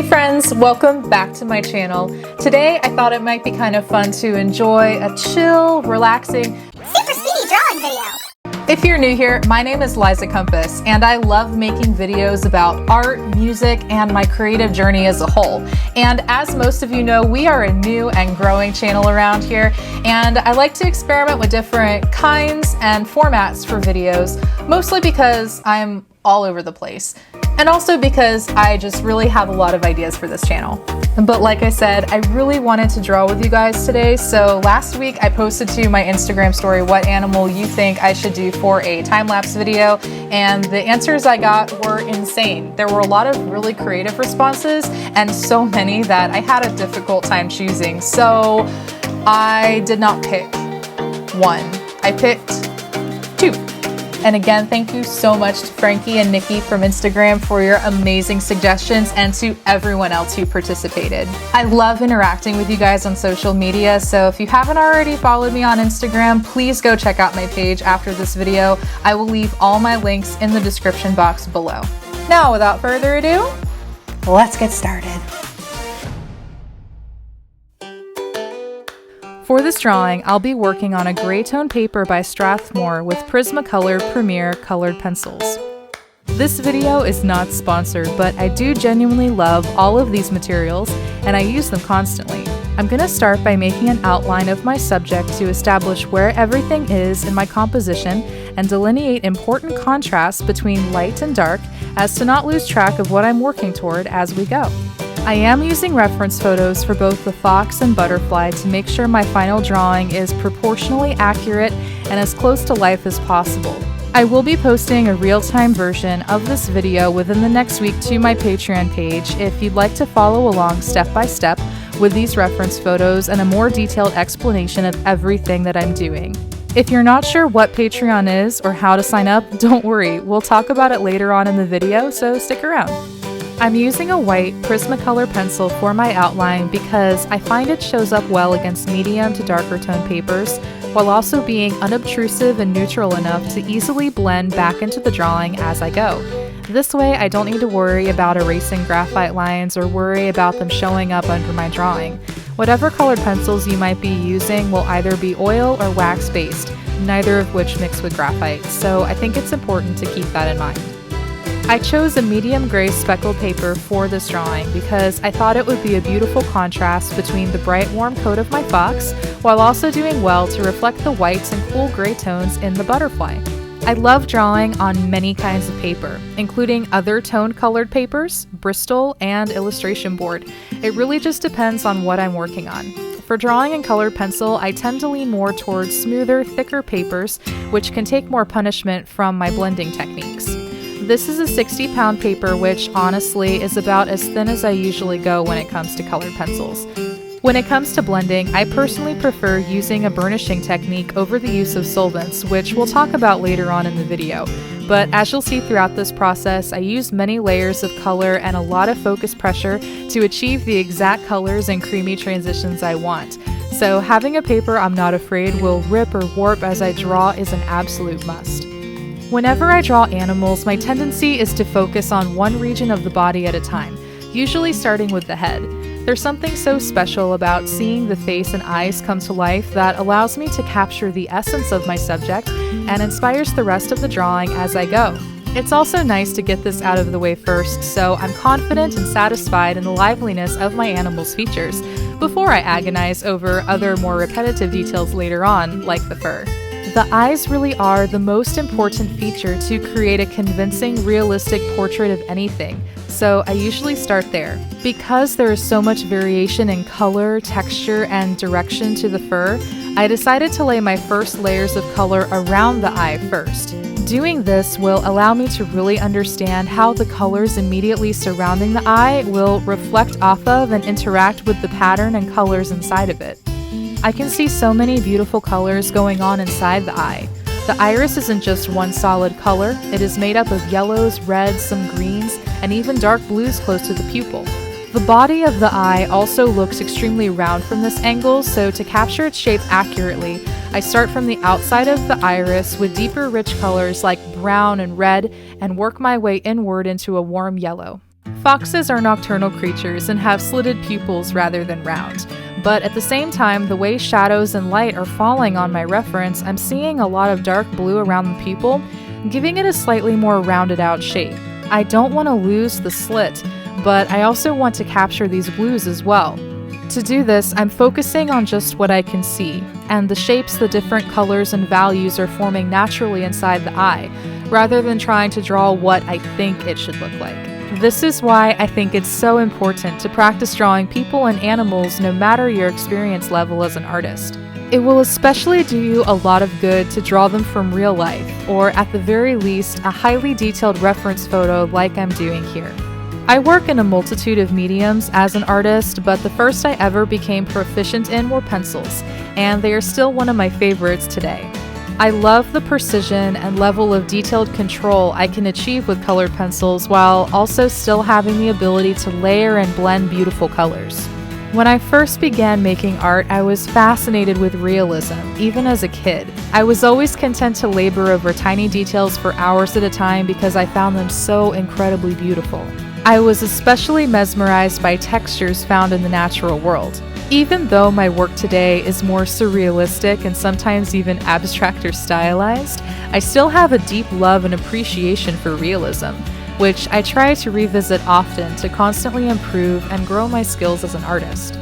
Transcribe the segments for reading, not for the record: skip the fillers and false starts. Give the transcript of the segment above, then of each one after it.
friends, welcome back to my channel. Today I thought it might be kind of fun to enjoy a chill, relaxing, super speedy drawing video. If you're new here, my name is Liza and I love making videos about art, music, and my creative journey as a whole. And as most of you know, we are a new and growing channel around here, and I like to experiment with different kinds and formats for videos, mostly because I'm all over the place. And also because I just really have a lot of ideas for this channel. But like I said, I really wanted to draw with you guys today, so last week I posted to my Instagram story what animal you think I should do for a time-lapse video, and the answers I got were insane. There were a lot of really creative responses, and so many that I had a difficult time choosing, so I did not pick one. I picked two. And again, thank you so much to Frankie and Nikki from Instagram for your amazing suggestions, and to everyone else who participated. I love interacting with you guys on social media, so if you haven't already followed me on Instagram, please go check out my page after this video. I will leave all my links in the description box below. Now, without further ado, let's get started. For this drawing, I'll be working on a gray tone paper by Strathmore with Prismacolor Premier colored pencils. This video is not sponsored, but I do genuinely love all of these materials and I use them constantly. I'm going to start by making an outline of my subject to establish where everything is in my composition and delineate important contrasts between light and dark as to not lose track of what I'm working toward as we go. I am using reference photos for both the fox and butterfly to make sure my final drawing is proportionally accurate and as close to life as possible. I will be posting a real-time version of this video within the next week to my Patreon page if you'd like to follow along step by step with these reference photos and a more detailed explanation of everything that I'm doing. If you're not sure what Patreon is or how to sign up, don't worry, we'll talk about it later on in the video, so stick around. I'm using a white Prismacolor pencil for my outline because I find it shows up well against medium to darker tone papers, while also being unobtrusive and neutral enough to easily blend back into the drawing as I go. This way I don't need to worry about erasing graphite lines or worry about them showing up under my drawing. Whatever colored pencils you might be using will either be oil or wax based, neither of which mix with graphite, so I think it's important to keep that in mind. I chose a medium gray speckled paper for this drawing because I thought it would be a beautiful contrast between the bright warm coat of my fox while also doing well to reflect the whites and cool gray tones in the butterfly. I love drawing on many kinds of paper, including other toned colored papers, Bristol, and illustration board. It really just depends on what I'm working on. For drawing in colored pencil, I tend to lean more towards smoother, thicker papers, which can take more punishment from my blending techniques. This is a 60-pound paper, which honestly is about as thin as I usually go when it comes to colored pencils. When it comes to blending, I personally prefer using a burnishing technique over the use of solvents, which we'll talk about later on in the video. But as you'll see throughout this process, I use many layers of color and a lot of focus pressure to achieve the exact colors and creamy transitions I want. So having a paper I'm not afraid will rip or warp as I draw is an absolute must. Whenever I draw animals, my tendency is to focus on one region of the body at a time, usually starting with the head. There's something so special about seeing the face and eyes come to life that allows me to capture the essence of my subject and inspires the rest of the drawing as I go. It's also nice to get this out of the way first, so I'm confident and satisfied in the liveliness of my animal's features before I agonize over other more repetitive details later on, like the fur. The eyes really are the most important feature to create a convincing, realistic portrait of anything, so I usually start there. Because there is so much variation in color, texture, and direction to the fur, I decided to lay my first layers of color around the eye first. Doing this will allow me to really understand how the colors immediately surrounding the eye will reflect off of and interact with the pattern and colors inside of it. I can see so many beautiful colors going on inside the eye. The iris isn't just one solid color, it is made up of yellows, reds, some greens, and even dark blues close to the pupil. The body of the eye also looks extremely round from this angle, so to capture its shape accurately, I start from the outside of the iris with deeper rich colors like brown and red and work my way inward into a warm yellow. Foxes are nocturnal creatures and have slitted pupils rather than round. But at the same time, the way shadows and light are falling on my reference, I'm seeing a lot of dark blue around the pupil, giving it a slightly more rounded out shape. I don't want to lose the slit, but I also want to capture these blues as well. To do this, I'm focusing on just what I can see, and the shapes the different colors and values are forming naturally inside the eye, rather than trying to draw what I think it should look like. This is why I think it's so important to practice drawing people and animals no matter your experience level as an artist. It will especially do you a lot of good to draw them from real life, or at the very least, a highly detailed reference photo like I'm doing here. I work in a multitude of mediums as an artist, but the first I ever became proficient in were pencils, and they are still one of my favorites today. I love the precision and level of detailed control I can achieve with colored pencils while also still having the ability to layer and blend beautiful colors. When I first began making art, I was fascinated with realism, even as a kid. I was always content to labor over tiny details for hours at a time because I found them so incredibly beautiful. I was especially mesmerized by textures found in the natural world. Even though my work today is more surrealistic and sometimes even abstract or stylized, I still have a deep love and appreciation for realism, which I try to revisit often to constantly improve and grow my skills as an artist.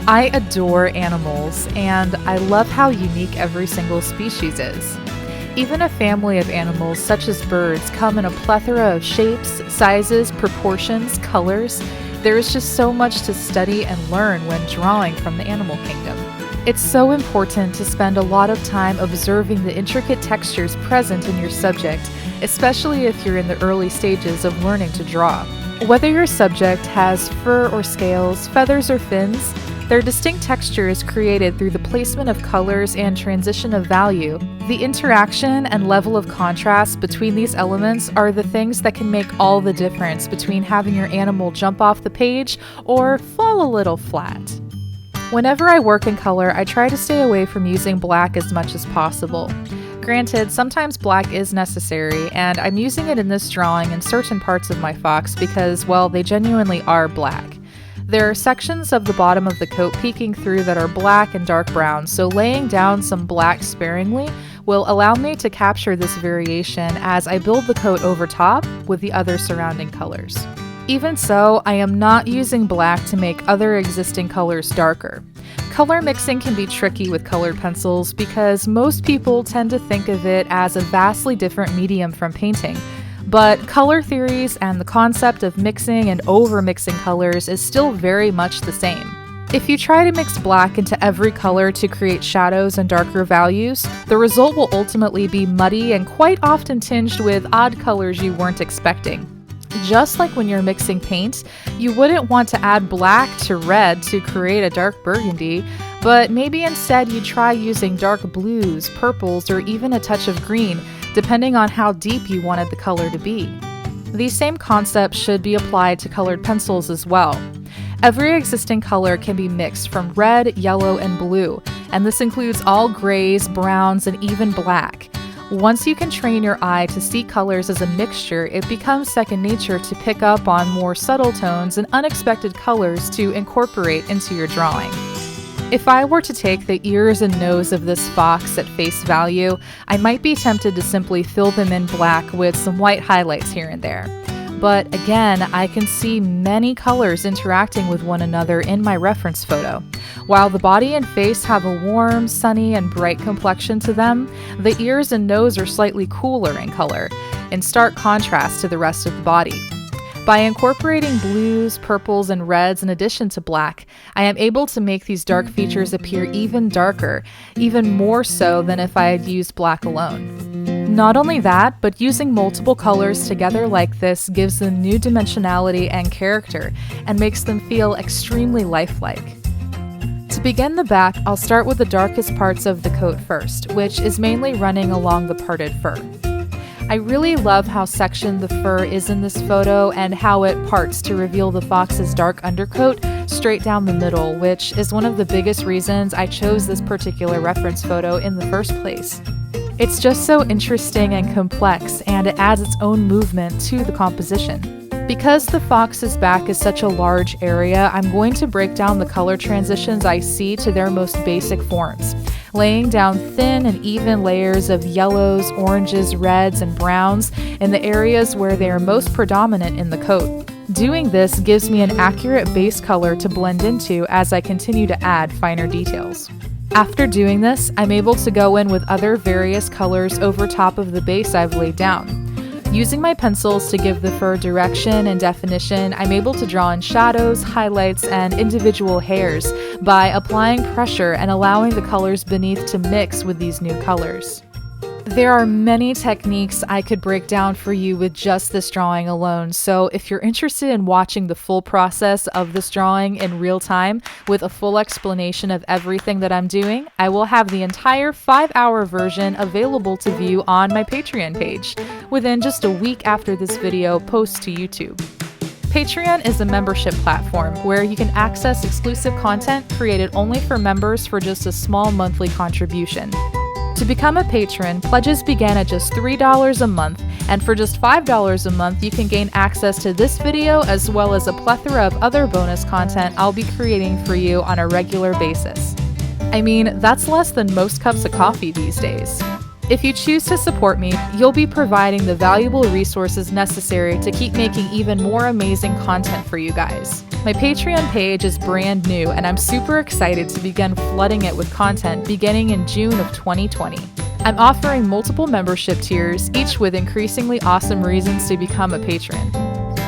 I adore animals, and I love how unique every single species is. Even a family of animals such as birds come in a plethora of shapes, sizes, proportions, colors. There is just so much to study and learn when drawing from the animal kingdom. It's so important to spend a lot of time observing the intricate textures present in your subject, especially if you're in the early stages of learning to draw. Whether your subject has fur or scales, feathers or fins, their distinct texture is created through the placement of colors and transition of value. The interaction and level of contrast between these elements are the things that can make all the difference between having your animal jump off the page or fall a little flat. Whenever I work in color, I try to stay away from using black as much as possible. Granted, sometimes black is necessary, and I'm using it in this drawing in certain parts of my fox because, well, they genuinely are black. There are sections of the bottom of the coat peeking through that are black and dark brown, so laying down some black sparingly will allow me to capture this variation as I build the coat over top with the other surrounding colors. Even so, I am not using black to make other existing colors darker. Color mixing can be tricky with colored pencils because most people tend to think of it as a vastly different medium from painting. But color theories and the concept of mixing and over-mixing colors is still very much the same. If you try to mix black into every color to create shadows and darker values, the result will ultimately be muddy and quite often tinged with odd colors you weren't expecting. Just like when you're mixing paint, you wouldn't want to add black to red to create a dark burgundy, but maybe instead you try using dark blues, purples, or even a touch of green, depending on how deep you wanted the color to be. These same concepts should be applied to colored pencils as well. Every existing color can be mixed from red, yellow, and blue, and this includes all grays, browns, and even black. Once you can train your eye to see colors as a mixture, it becomes second nature to pick up on more subtle tones and unexpected colors to incorporate into your drawing. If I were to take the ears and nose of this fox at face value, I might be tempted to simply fill them in black with some white highlights here and there. But again, I can see many colors interacting with one another in my reference photo. While the body and face have a warm, sunny, and bright complexion to them, the ears and nose are slightly cooler in color, in stark contrast to the rest of the body. By incorporating blues, purples, and reds in addition to black, I am able to make these dark features appear even darker, even more so than if I had used black alone. Not only that, but using multiple colors together like this gives them new dimensionality and character, and makes them feel extremely lifelike. To begin the back, I'll start with the darkest parts of the coat first, which is mainly running along the parted fur. I really love how sectioned the fur is in this photo and how it parts to reveal the fox's dark undercoat straight down the middle, which is one of the biggest reasons I chose this particular reference photo in the first place. It's just so interesting and complex, and it adds its own movement to the composition. Because the fox's back is such a large area, I'm going to break down the color transitions I see to their most basic forms, laying down thin and even layers of yellows, oranges, reds, and browns in the areas where they are most predominant in the coat. Doing this gives me an accurate base color to blend into as I continue to add finer details. After doing this, I'm able to go in with other various colors over top of the base I've laid down. Using my pencils to give the fur direction and definition, I'm able to draw in shadows, highlights, and individual hairs by applying pressure and allowing the colors beneath to mix with these new colors. There are many techniques I could break down for you with just this drawing alone, so if you're interested in watching the full process of this drawing in real time with a full explanation of everything that I'm doing, I will have the entire 5-hour version available to view on my Patreon page within just a week after this video posts to YouTube. Patreon is a membership platform where you can access exclusive content created only for members for just a small monthly contribution. To become a patron, pledges begin at just $3 a month, and for just $5 a month, you can gain access to this video as well as a plethora of other bonus content I'll be creating for you on a regular basis. I mean, that's less than most cups of coffee these days. If you choose to support me, you'll be providing the valuable resources necessary to keep making even more amazing content for you guys. My Patreon page is brand new, and I'm super excited to begin flooding it with content beginning in June of 2020. I'm offering multiple membership tiers, each with increasingly awesome reasons to become a patron.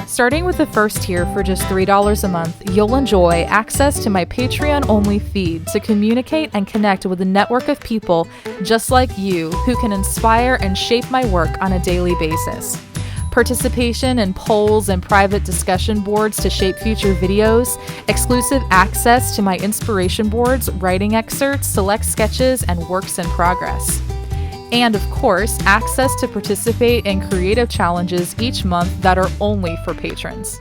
Starting with the first tier for just $3 a month, you'll enjoy access to my Patreon-only feed to communicate and connect with a network of people just like you who can inspire and shape my work on a daily basis. Participation in polls and private discussion boards to shape future videos, exclusive access to my inspiration boards, writing excerpts, select sketches, and works in progress. And of course, access to participate in creative challenges each month that are only for patrons.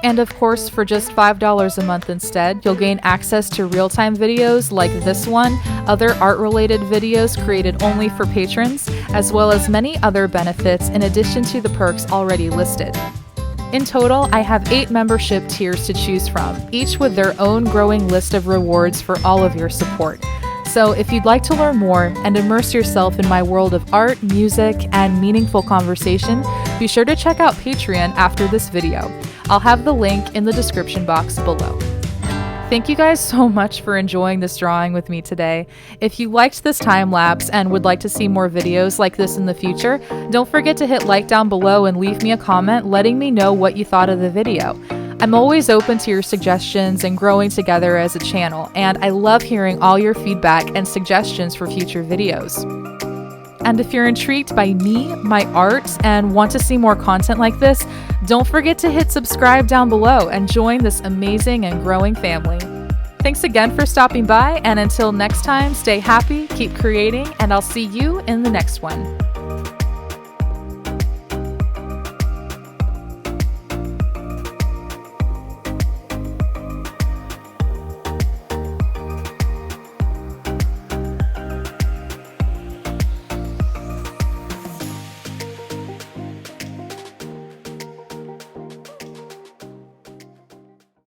And of course, for just $5 a month instead, you'll gain access to real-time videos like this one, other art-related videos created only for patrons, as well as many other benefits in addition to the perks already listed. In total, I have 8 membership tiers to choose from, each with their own growing list of rewards for all of your support. So if you'd like to learn more and immerse yourself in my world of art, music, and meaningful conversation, be sure to check out Patreon after this video. I'll have the link in the description box below. Thank you guys so much for enjoying this drawing with me today. If you liked this time lapse and would like to see more videos like this in the future, don't forget to hit like down below and leave me a comment letting me know what you thought of the video. I'm always open to your suggestions and growing together as a channel, and I love hearing all your feedback and suggestions for future videos. And if you're intrigued by me, my art, and want to see more content like this, don't forget to hit subscribe down below and join this amazing and growing family. Thanks again for stopping by, and until next time, stay happy, keep creating, and I'll see you in the next one.